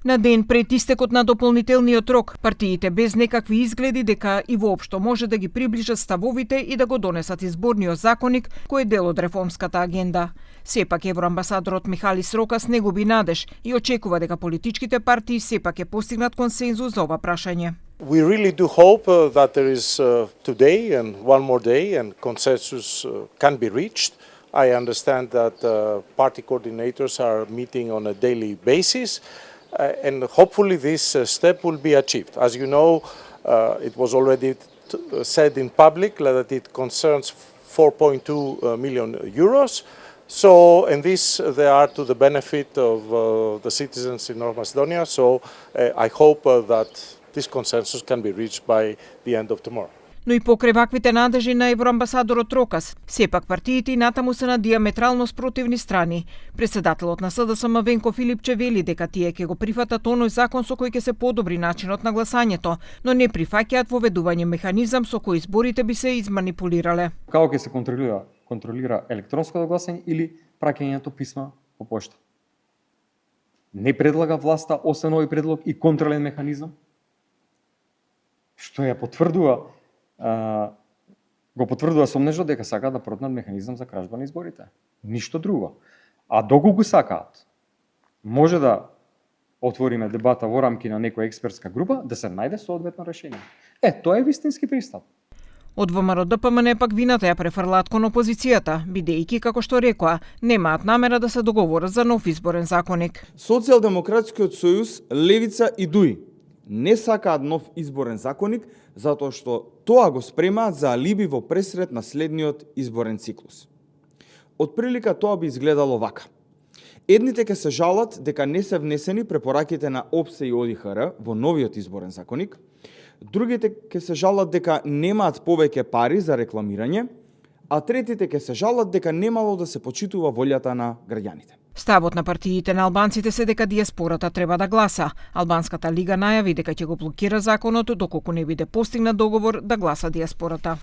На ден пред истекот на дополнителниот рок, партиите без некакви изгледи дека и воопшто може да ги приближат ставовите и да го донесат изборниот законник кој е дел од реформската агенда. Сепак евроамбасадорот Михалис Рокас не губи надеж и очекува дека политичките партии сепак ќе постигнат консензус за ова прашање. We really do hope that there is today and one more day and consensus can be reached. I understand that party coordinators are meeting on a daily basis and hopefully this step will be achieved. As you know, it was already said in public that it concerns 4.2 million euros. So, and this they are to the benefit of the citizens in North Macedonia. So I hope that this consensus can be reached by the end of tomorrow. Но и покрај ваквите надежи на евроамбасадорот Рокас, сепак партиите и натаму се на диаметрално спротивни страни. Председателот на СДСМ Венко Филипче вели дека тие ќе го прифатат оној закон со кој ќе се подобри начинот на гласањето, но не прифаќаат воведување механизам со кој изборите би се изманипулирале. Како ќе се контролира електронското гласање или праќањето писма по пошта? Не предлага власта освен овој предлог и контролен механизам? Што ја потврдува го потврдува сомнежот дека сакаат да протнат механизам за кражба на изборите. Ништо друго. А доколку сакаат, може да отвориме дебата во рамки на некоја експертска група да се најде соодветно решение. Тоа е вистински пристап. Од ВМРО ДПМН пак вината ја префрлаат кон опозицијата, бидејќи, како што рекоа, немаат намера да се договорат за нов изборен законник. Социјалдемократскиот сојуз, Левица и ДУИ не сакаат нов изборен законник, затоа што тоа го спремаат за алиби во пресред на следниот изборен циклус. Од прилика тоа би изгледало вака. Едните ќе се жалат дека не се внесени препораките на ОПСЕ и ОДИХР во новиот изборен законник, другите ќе се жалат дека немаат повеќе пари за рекламирање, а третите ќе се жалат дека немало да се почитува волјата на граѓаните. Ставот на партиите на албанците се дека диаспората треба да гласа. Албанската лига најави дека ќе го блокира законот доколку не биде постигнат договор да гласа диаспората.